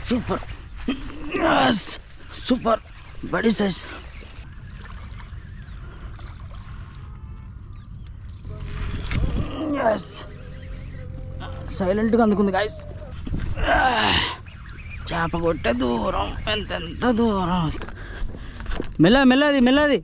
Super super బడి size. సైలెంట్గా అందుకుంది గాయస్. చేప కొట్టే దూరం ఎంత దూరం. మెల్లది.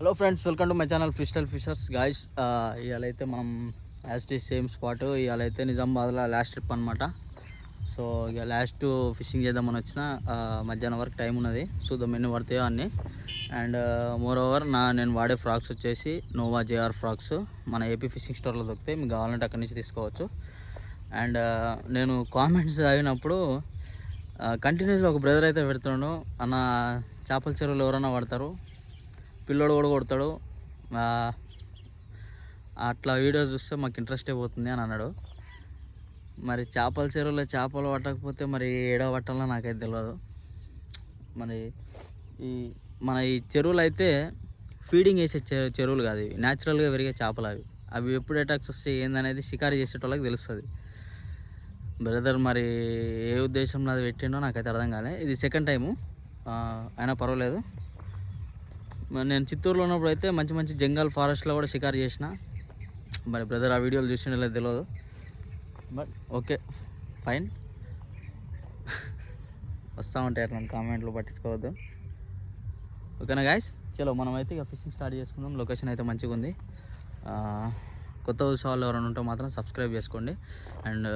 Hello friends, welcome to my channel freestyle fishers. Guys, ఇవాళ అయితే మనం యాజ్ టీ సేమ్ స్పాట్. ఇవాళ అయితే నిజామాబాద్లో లాస్ట్ ట్రిప్ అనమాట. సో ఇక లాస్ట్ ఫిషింగ్ చేద్దామని వచ్చిన. మధ్యాహ్నం వరకు టైం ఉన్నది. చూద్దాం ఎన్ని పడతాయో అన్నీ. అండ్ మోర్ ఓవర్ నేను వాడే ఫ్రాక్స్ వచ్చేసి నోవా జేఆర్ ఫ్రాక్స్. మన ఏపీ ఫిషింగ్ స్టోర్లో దొరుకుతాయి. మీకు కావాలంటే అక్కడి నుంచి తీసుకోవచ్చు. అండ్ నేను కామెంట్స్ చదివినప్పుడు కంటిన్యూస్గా ఒక బ్రదర్ అయితే పెడుతున్నాడు, అన్న చేపల చెరువులు ఎవరైనా పడతారు, పిల్లోడు కూడా కొడతాడు, అట్లా వీడియోస్ చూస్తే మాకు ఇంట్రెస్ట్ అయిపోతుంది అని అన్నాడు. మరి చేపల చెరువులో చేపలు పట్టకపోతే మరి ఏడవ పట్టాలో నాకైతే తెలియదు. మరి మన ఈ చెరువులు అయితే ఫీడింగ్ వేసే చెరువులు కాదు, ఇవి న్యాచురల్గా పెరిగే చేపలు. అవి ఎప్పుడు అటాక్స్ వస్తే ఏందనేది షికారు చేసేటోళ్ళకి తెలుస్తుంది. బ్రదర్ మరి ఏ ఉద్దేశంలో అది పెట్టిండో నాకైతే అర్థం కాలే. ఇది సెకండ్ టైము, అయినా పర్వాలేదు. నేను చిత్తూరులో ఉన్నప్పుడు అయితే మంచి జంగల్ ఫారెస్ట్లో కూడా షికారు చేసిన. మరి బ్రదర్ ఆ వీడియోలు చూసిండో తెలియదు, బట్ ఓకే ఫైన్. వస్తూ ఉంటాయి అట్లా కామెంట్లు, పట్టించుకోవద్దు. ఓకేనా గాయస్, చలో మనమైతే ఇక ఫిషింగ్ స్టార్ట్ చేసుకుందాం. లొకేషన్ అయితే మంచిగా ఉంది. కొత్త ఉత్సవాలు ఎవరైనా ఉంటే మాత్రం సబ్స్క్రైబ్ చేసుకోండి. అండ్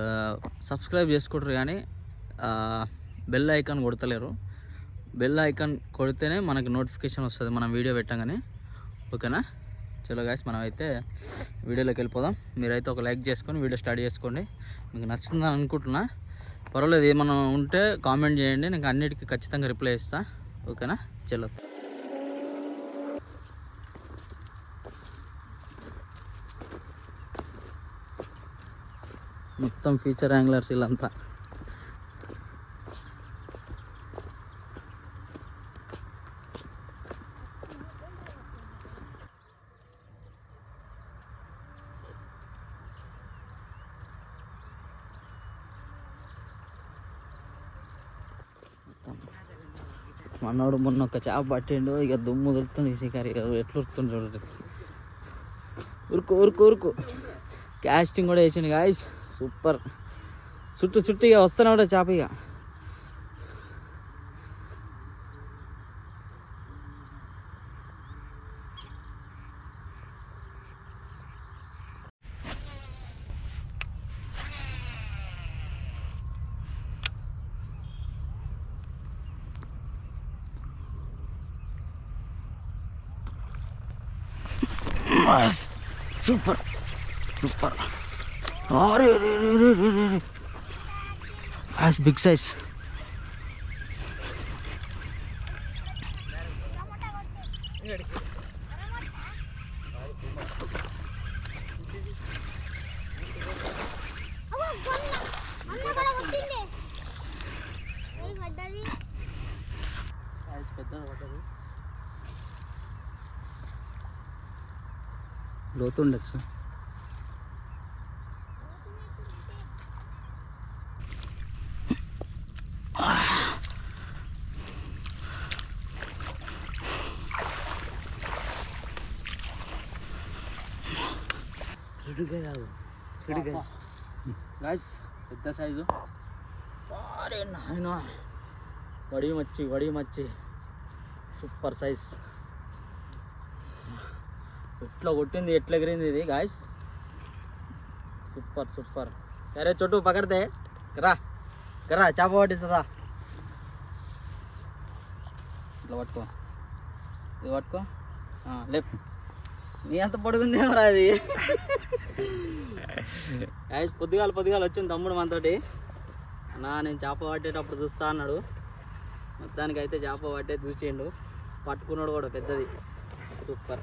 సబ్స్క్రైబ్ చేసుకుంటారు కానీ బెల్ ఐకాన్ కొడతలేరు. బెల్ ఐకాన్ కొడితేనే మనకి నోటిఫికేషన్ వస్తుంది మనం వీడియో పెట్టగానే. ఓకేనా, చలో గాయస్ మనమైతే వీడియోలోకి వెళ్ళిపోదాం. మీరైతే ఒక లైక్ చేసుకొని వీడియో స్టార్ట్ చేసుకోండి. మీకు నచ్చుతుందని అనుకుంటున్నా. పర్వాలేదు, ఏమన్నా ఉంటే కామెంట్ చేయండి, నేను అన్నిటికీ ఖచ్చితంగా రిప్లై ఇస్తాను. ఓకేనా, చలో. మొత్తం ఫీచర్ యాంగ్లర్స్ వీళ్ళంతా. మనోడు మొన్న ఒక చేప పట్టిండు, ఇక దుమ్ము దొరుకుతుంది షికారి. ఎట్లా ఉరుకుతుంది చూడండి. ఉరుకు క్యాస్టింగ్ కూడా వేసిండు గాయస్. సూపర్. చుట్టూ ఇక వస్తూనే కూడా చేప. ఇక సూపర్. Big size. లోతు ఉండొచ్చు. గాయస్ పెద్ద సైజు. అరే నాయన, వడి మచ్చి సూపర్ సైజ్. ఎట్లా కొట్టింది, ఎట్లా ఎగిరింది ఇది గాయస్. సూపర్. అరే చోటు పకడితే కరా చేప పట్టిస్తుందా. ఇట్లా పట్టుకో, ఇది పట్టుకో, లేపు. నీ అంత పొడుగుందేమరా అది. గాయస్ పొద్దుగాల వచ్చింది తమ్ముడు మనతోటి. నేను చేప పట్టేటప్పుడు చూస్తా అన్నాడు. మొత్తానికి అయితే చేప పట్టే చూసిండు. పట్టుకున్నాడు కూడా పెద్దది. సూపర్.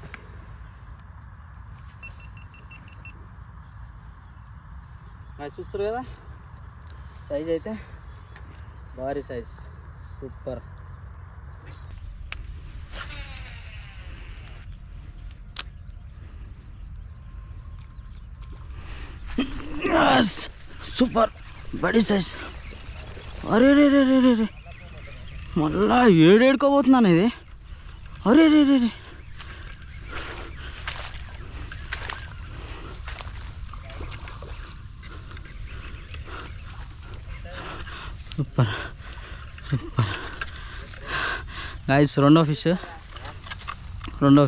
గాయస్ చూస్తారు కదా సైజ్ అయితే భారీ సైజ్. సూపర్. సూపర్ బడి సైజ్. అరే రే రే రే రే మళ్ళా ఏడేడుకోబోతున్నాను ఇది. అరే రే రే రే సూపర్ సూపర్ గాయస్. రెండో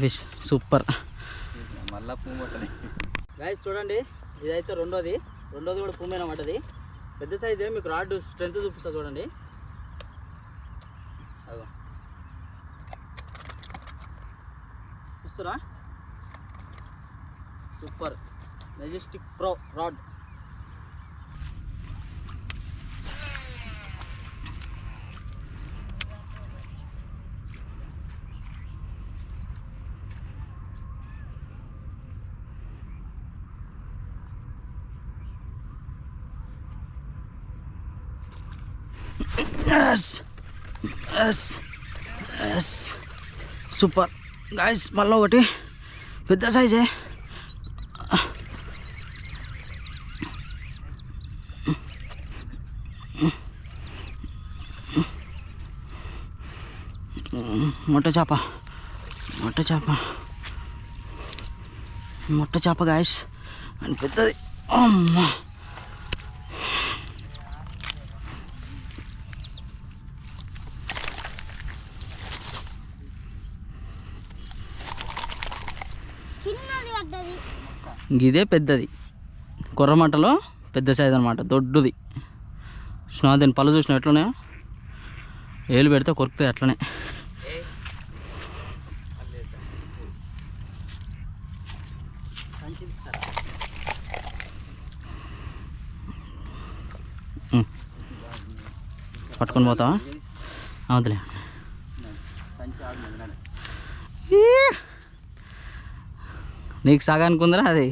ఫిష్ సూపర్. మళ్ళా పువ్వు గాయస్ చూడండి, ఇదైతే రెండోది కూడా పువ్వు పడ్డది. పెద్ద సైజే. మీకు రాడ్ స్ట్రెంత్ చూపిస్తా చూడండి. అదో చూస్తారా, super Majestic pro rod. Super guys. మళ్ళీ ఒకటి పెద్ద సైజే. మొట్ట చేప గాయస్. అని పెద్దది. అమ్మా ఇదే పెద్దది. కొర్రమట్టలో పెద్ద సైజ్ అనమాట, దొడ్డుది. చూసినా దీని పళ్ళు చూసినా ఎట్లున్నాయో, ఏలు పెడితే కొరుకుతాయి అట్లనే. పట్టుకొని పోతావా? అవుతులే. నీకు సగానికి ఉందిరా అది.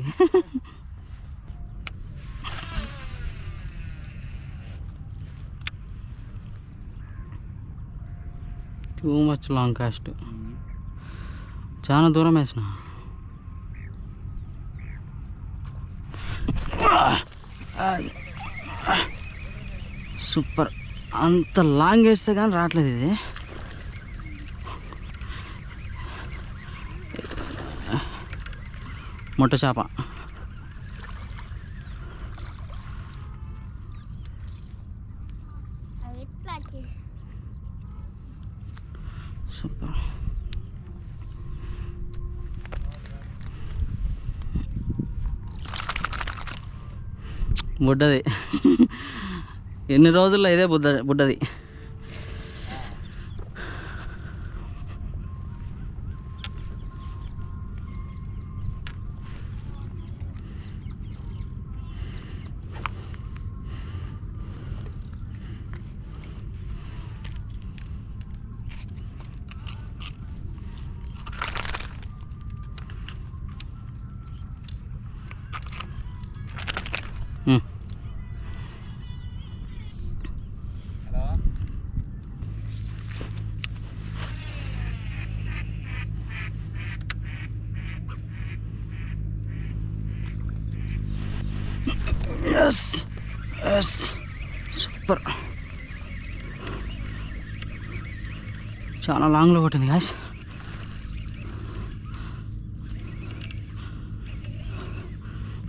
Too much long cost. చాలా దూరం వేసిన. సూపర్. అంత లాంగ్ వేస్తే కానీ రావట్లేదు ఇది. మొట్ట చేప. సూపర్. బుడ్డది. ఎన్ని రోజుల్లో ఇదే బుడ్డది. సూపర్. చాలా లాంగ్లో కొట్టింది గాయస్.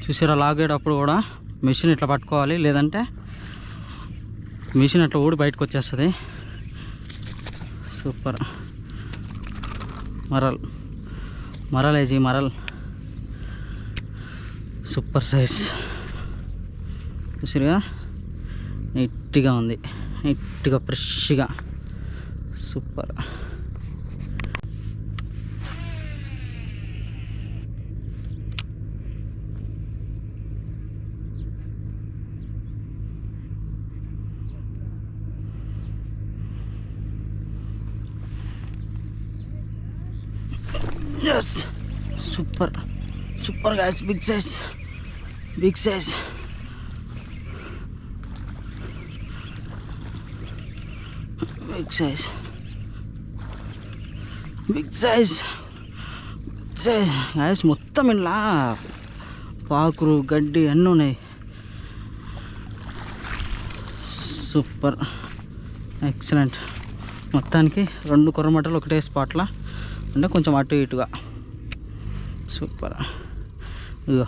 చూసారా, లాగేటప్పుడు కూడా మిషన్ ఇట్లా పట్టుకోవాలి, లేదంటే మిషన్ అట్లా ఊడి బయటకు వచ్చేస్తుంది. సూపర్. మరల్ సూపర్ సైజ్. చూసిగా నీట్గా ఉంది, నీట్గా ఫ్రెష్గా. Super. Yes super super guys, big size big size. Big size big size size guys. మొత్తం ఇలా పాకురు గడ్డి అన్నీ ఉన్నాయి. Super excellent. మొత్తానికి 2 కొర్రమట్టలు ఒకటే స్పాట్లో, అంటే కొంచెం అటు ఇటుగా. సూపర్. ఇగో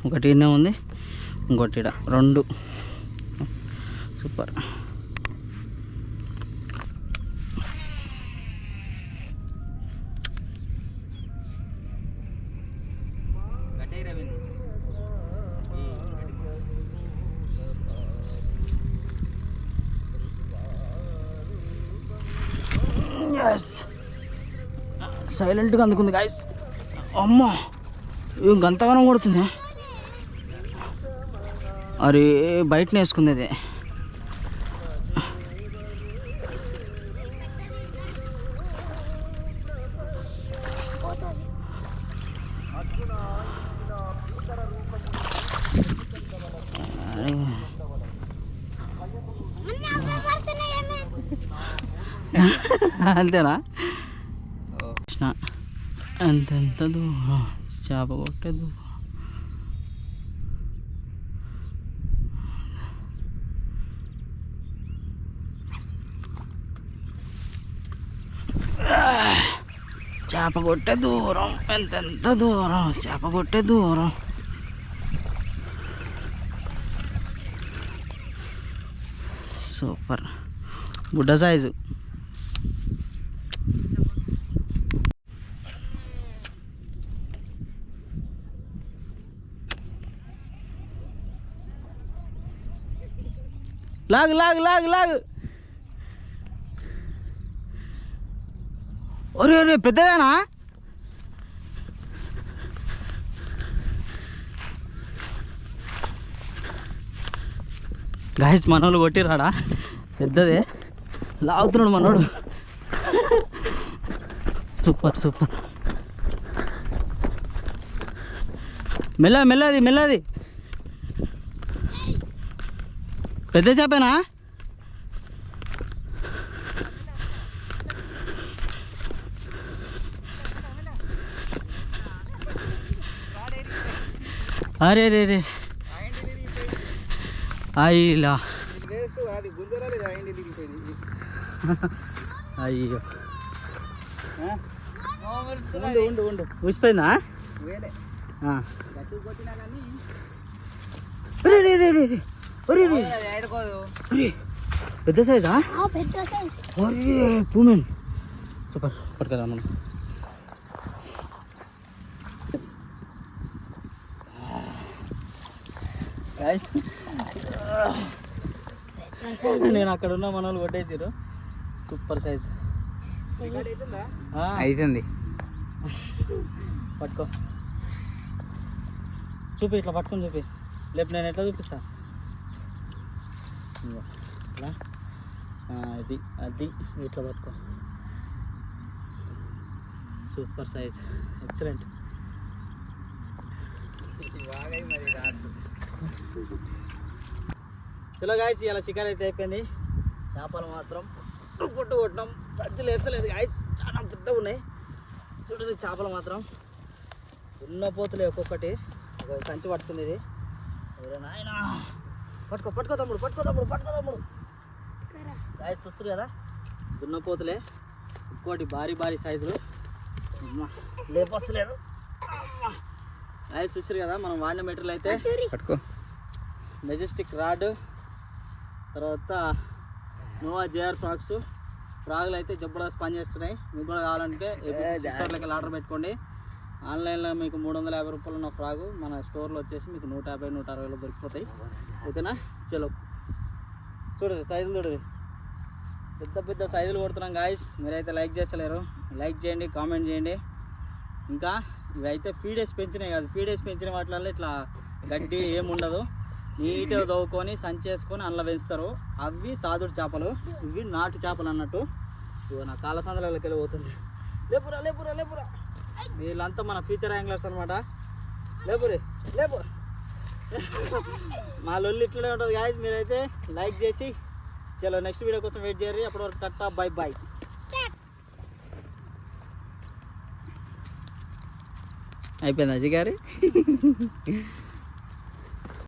ఒకటి ఇన్నే ఉంది, ఇంకోటి ఇడ 2. సూపర్. సైలెంట్గా అందుకుంది గాయస్. అమ్మో గంతగానం కొడుతుంది. అరే బయటనే వేసుకుంది అది. అంతేనా? ఎంత దూరం చేప కొట్టే దూరం. చేప కొట్టే దూరం ఎంత దూరం, చేప కొట్టే దూరం. సూపర్ బుడ్డ సైజు. లాగు లాగు లాగు లాగు. ఒరే ఒరే పెద్దదేనా? గాయస్ మనోళ్ళు కొట్టిరాడా? పెద్దదే లాగుతున్నాడు మనోడు. Super super. మెల్లది మెల్లది. పెద్ద చేపేనా? అరే రే రే అయ్యా అయ్యో ఉండు ఊసిపోయిందా? పెద్ద సైజా? అరే పూమెన్. సూపర్ పట్టుకదా మనం. నేను అక్కడ ఉన్న మన వాళ్ళు కొట్టేసారు. సూపర్ సైజ్ అవుతుంది. పట్టుకో చూపి, ఇట్లా పట్టుకొని చూపి. లేపు నేను ఎట్లా చూపిస్తా. ఇట్లా అది అది ఇట్లా పట్టుకో. Super size excellent. చలో గాయస్, ఇలా చికెన్ అయితే అయిపోయింది. చేపలు మాత్రం పొట్టు కొట్టడం, సంచులు వేస్తలేదు గాయస్, చాలా పెద్దగా ఉన్నాయి. చూడండి చేపలు మాత్రం ఉన్నపోతులే, ఒక్కొక్కటి ఒక సంచి పట్టుకుంది ఇది. నాయన పట్టుకో తమ్ముడు గాయస్. చూస్తారు కదా దున్నపోతులే, ఇంకోటి భారీ సైజులు. లేపొస్తలేదు గాయస్. చూస్తారు కదా మనం వాడిన మెటీరియల్ అయితే పట్టుకో. మెజెస్టిక్ రాడ్, తర్వాత నోవా జేఆర్ ఫ్రాగులు అయితే జబర్దస్త్ పని చేస్తున్నాయి. మీకు కూడా కావాలంటే సిస్టర్లకి ఆర్డర్ పెట్టుకోండి. ఆన్లైన్లో మీకు 350 రూపాయలు ఉన్న ఫ్రాగు మన స్టోర్లో వచ్చేసి మీకు 150-160 దొరికిపోతాయి. ఓకేనా? చలో చూడండి సైజులు, చూడండి పెద్ద సైజులు కొడుతున్నాం గాయస్. మీరైతే లైక్ చేస్తలేరు, లైక్ చేయండి, కామెంట్ చేయండి. ఇంకా ఇవైతే ఫీడేస్ పెంచినాయి కాదు, ఫీడేస్ పెంచిన వాటిల్లో ఇట్లా గడ్డి ఏముండదు, నీట్గా దవ్వుకొని సంచేసుకొని అందులో పెంచుతారు. అవి సాదుడు చేపలు, ఇవి నాటు చేపలు అన్నట్టు. ఇవో నా కాళ్ళ సందులకి వెళ్ళిపోతుంది. లేపురా వీళ్ళంతా మన ఫ్యూచర్ యాంగ్లర్స్ అనమాట. లేపురి లేపు. మా లొల్లి ఇట్లనే ఉంటుంది గాయస్. మీరైతే లైక్ చేసి చలో నెక్స్ట్ వీడియో కోసం వెయిట్ చేయరు. అప్పటి వరకు టట్టా బై బాయ్. అయిపోయింది అజయ్ గారి.